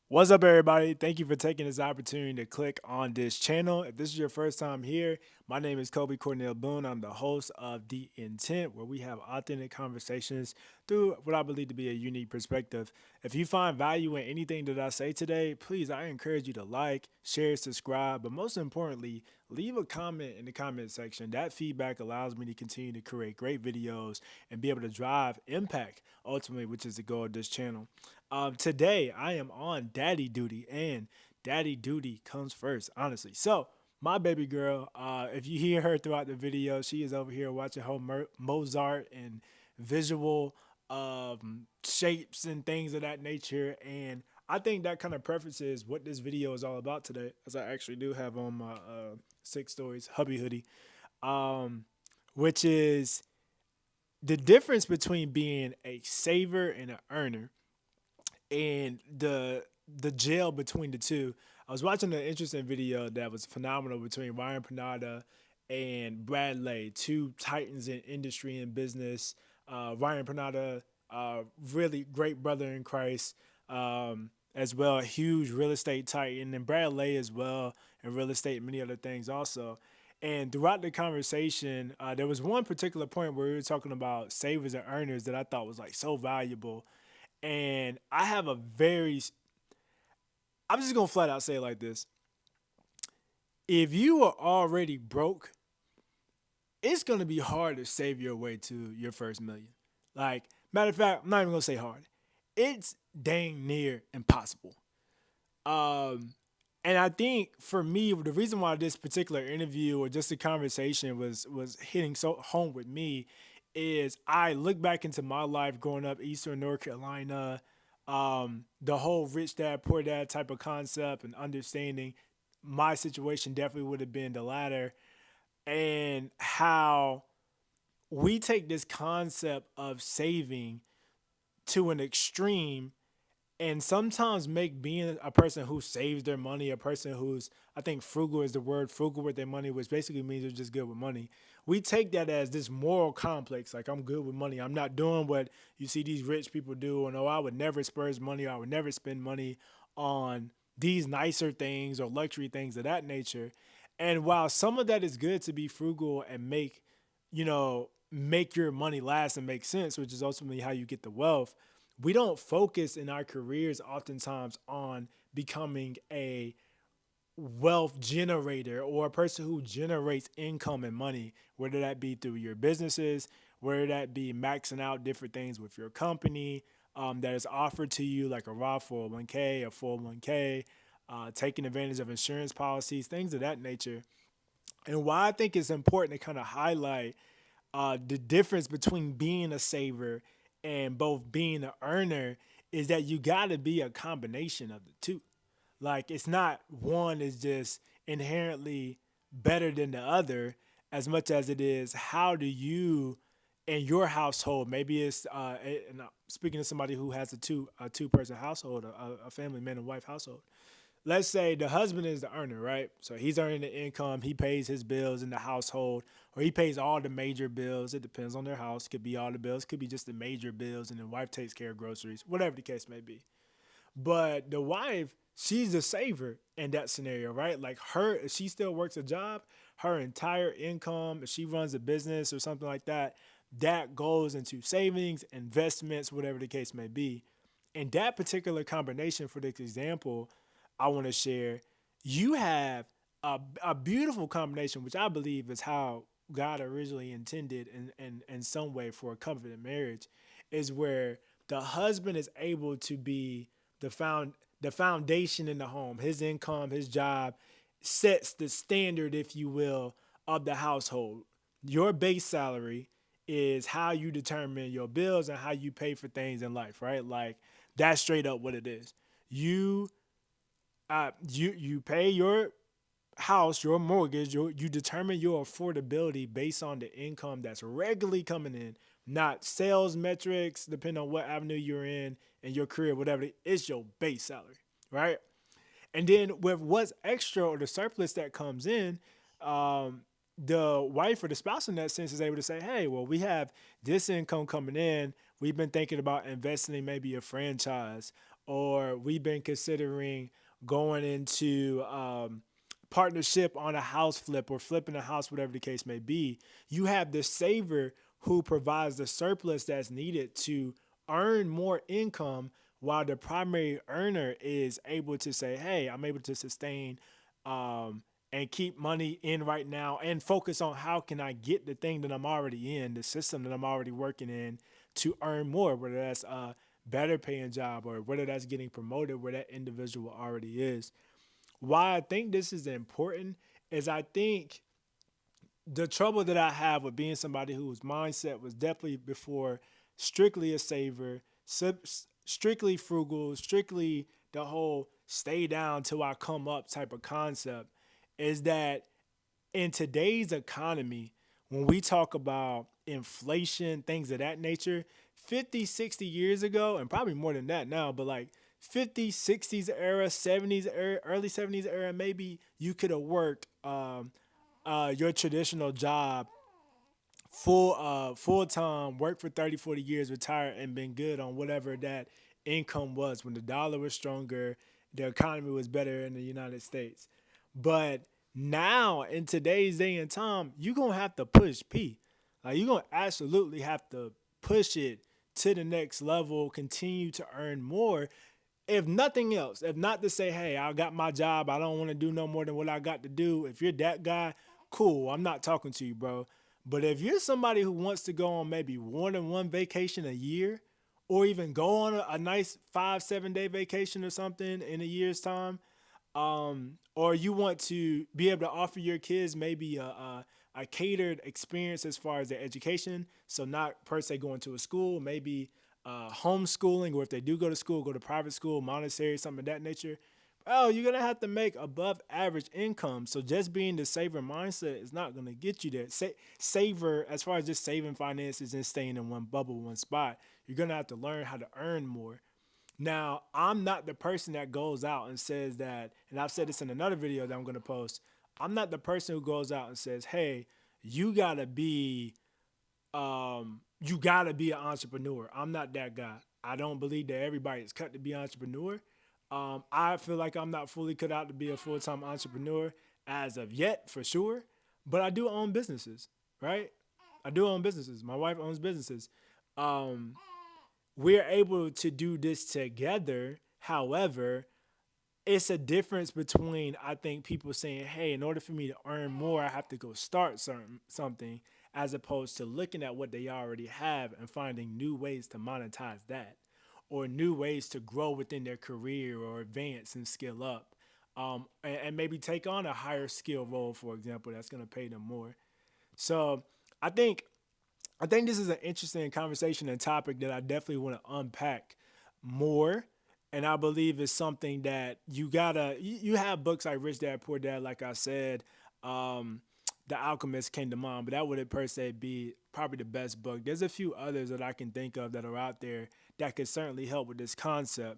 What's up, everybody? Thank you for taking this opportunity to click on this channel. If this is your first time here, my name is Kobe Cornell Boone. I'm the host of The Intent, where we have authentic conversations through what I believe to be a unique perspective. If you find value in anything that I say today, please, I encourage you to like, share, subscribe, but most importantly, leave a comment in the comment section. That feedback allows me to continue to create great videos and be able to drive impact, ultimately, which is the goal of this channel. Today I am on daddy duty, and daddy duty comes first, honestly. So, my baby girl, if you hear her throughout the video, she is over here watching whole Mozart and visual shapes and things of that nature. And I think that kind of prefaces what this video is all about today, as I actually do have on my Six Stories hubby hoodie, um, which is the difference between being a saver and an earner and the jail between the two. I was watching an interesting video that was phenomenal between Ryan Panada and Brad Lay, two titans in industry and business. Ryan Panada, really great brother in Christ, as well, a huge real estate titan, and Brad Lay as well, and real estate and many other things also. And throughout the conversation, there was one particular point where we were talking about savers and earners that I thought was like so valuable. And I have a very, I'm just gonna flat out say it like this: if you are already broke, it's gonna be hard to save your way to your first million. Like, matter of fact, I'm not even gonna say hard. It's dang near impossible. Um, and I think for me, the reason why this particular interview or just the conversation was hitting so home with me is I look back into my life growing up Eastern North Carolina, the whole rich dad poor dad type of concept and understanding. My situation definitely would have been the latter, and how we take this concept of saving to an extreme and sometimes make being a person who saves their money, a person who's, I think frugal is the word, frugal with their money, which basically means they're just good with money. We take that as this moral complex, like I'm good with money. I'm not doing what you see these rich people do, and oh, I would never spurge money, I would never spend money on these nicer things or luxury things of that nature. And while some of that is good to be frugal and make your money last and make sense, which is ultimately how you get the wealth, we don't focus in our careers oftentimes on becoming a wealth generator or a person who generates income and money, whether that be through your businesses, whether that be maxing out different things with your company that is offered to you, like a Roth 401k, a 401k, taking advantage of insurance policies, things of that nature. And why I think it's important to kind of highlight the difference between being a saver and both being an earner is that you got to be a combination of the two. Like, it's not one is just inherently better than the other as much as it is how do you in your household, maybe it's and speaking to somebody who has a two person household, a family man and wife household. Let's say the husband is the earner, right? So he's earning the income, he pays his bills in the household, or he pays all the major bills. It depends on their house. Could be all the bills, could be just the major bills, and the wife takes care of groceries, whatever the case may be. But the wife, she's a saver in that scenario, right? Like her, if she still works a job, her entire income, if she runs a business or something like that, that goes into savings, investments, whatever the case may be. In that particular combination, for this example, I want to share, you have a beautiful combination, which I believe is how God originally intended in some way for a covenant marriage, is where the husband is able to be the foundation in the home. His income, his job sets the standard, if you will, of the household. Your base salary is how you determine your bills and how you pay for things in life, right? Like, that's straight up what it is. You you pay your house, your mortgage, you determine your affordability based on the income that's regularly coming in, not sales metrics, depending on what avenue you're in and your career, whatever. It's your base salary, right? And then with what's extra or the surplus that comes in, the wife or the spouse in that sense is able to say, hey, well, we have this income coming in. We've been thinking about investing in maybe a franchise, or we've been considering going into partnership on a house flip or flipping a house, whatever the case may be. You have the saver who provides the surplus that's needed to earn more income, while the primary earner is able to say, hey, I'm able to sustain and keep money in right now and focus on how can I get the thing that I'm already in, the system that I'm already working in, to earn more, whether that's a better paying job or whether that's getting promoted where that individual already is. Why I think this is important is I think the trouble that I have with being somebody whose mindset was definitely before strictly a saver, strictly frugal, strictly the whole stay down till I come up type of concept, is that in today's economy, when we talk about inflation, things of that nature, 50, 60 years ago, and probably more than that now, but like 50s, 60s era, 70s era, early 70s era, maybe you could have worked your traditional job full time, worked for 30, 40 years, retired, and been good on whatever that income was when the dollar was stronger, the economy was better in the United States. But now in today's day and time, you're gonna have to push P. Like you're gonna absolutely have to push it to the next level, continue to earn more, if nothing else, if not to say, hey, I got my job, I don't want to do no more than what I got to do. If you're that guy, cool, I'm not talking to you, bro. But if you're somebody who wants to go on maybe more than one vacation a year, or even go on a nice 5, 7 day vacation or something in a year's time, or you want to be able to offer your kids maybe a catered experience as far as their education. So not per se going to a school, maybe homeschooling, or if they do go to school, go to private school, Montessori, something of that nature. Oh, you're gonna have to make above average income. So just being the saver mindset is not gonna get you there. Saver, as far as just saving finances and staying in one bubble, one spot, you're gonna have to learn how to earn more. Now, I'm not the person that goes out and says that, and I've said this in another video that I'm going to post. I'm not the person who goes out and says, "Hey, you gotta be, you gotta be an entrepreneur." I'm not that guy. I don't believe that everybody is cut to be an entrepreneur. I feel like I'm not fully cut out to be a full time entrepreneur as of yet, for sure. But I do own businesses, right? I do own businesses. My wife owns businesses. Um, we're able to do this together. However, it's a difference between, I think, people saying, hey, in order for me to earn more, I have to go start something, as opposed to looking at what they already have and finding new ways to monetize that, or new ways to grow within their career or advance and skill up. And maybe take on a higher skill role, for example, that's going to pay them more. So I think I think this is an interesting conversation and topic that I definitely want to unpack more. And I believe it's something that you have books like Rich Dad Poor Dad, like I said. Um, the Alchemist came to mind, but that would per se be probably the best book. There's a few others that I can think of that are out there that could certainly help with this concept.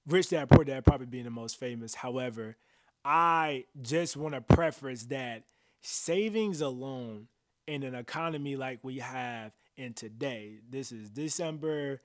Rich Dad Poor Dad probably being the most famous. However, I just want to preface that savings alone in an economy like we have in today, this is December,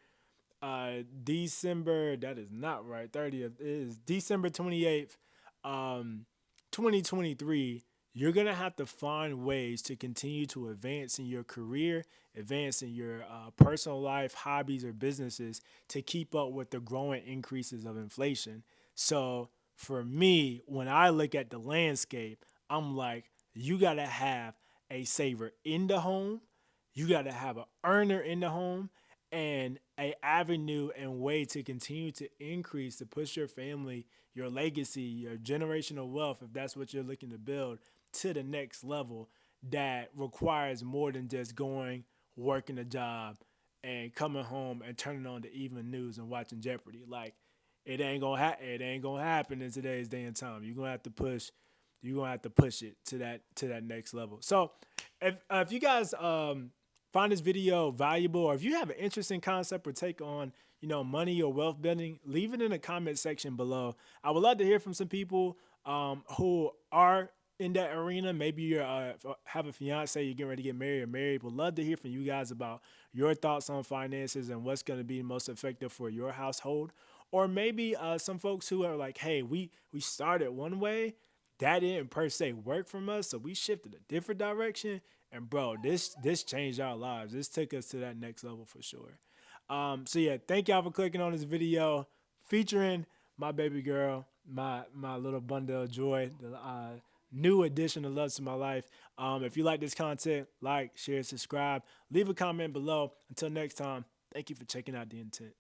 that is not right, 30th, it is December 28th, um, 2023. You're going to have to find ways to continue to advance in your career, advance in your personal life, hobbies, or businesses to keep up with the growing increases of inflation. So for me, when I look at the landscape, I'm like, you got to have a saver in the home, you got to have an earner in the home, and a avenue and way to continue to increase, to push your family, your legacy, your generational wealth, if that's what you're looking to build, to the next level, that requires more than just going, working a job, and coming home and turning on the evening news and watching Jeopardy. Like it ain't gonna happen in today's day and time. You're gonna have to push it to that next level. So if you guys find this video valuable, or if you have an interesting concept or take on, money or wealth building, leave it in the comment section below. I would love to hear from some people who are in that arena. Maybe you have a fiance, you're getting ready to get married or married. Would love to hear from you guys about your thoughts on finances and what's going to be most effective for your household. or maybe some folks who are like, hey, we started one way, that didn't per se work from us, so we shifted a different direction. And bro, this changed our lives. This took us to that next level for sure. So yeah, thank y'all for clicking on this video featuring my baby girl, my little bundle of joy, the new addition of love to my life. If you like this content, like, share, subscribe, leave a comment below. Until next time, thank you for checking out the intent.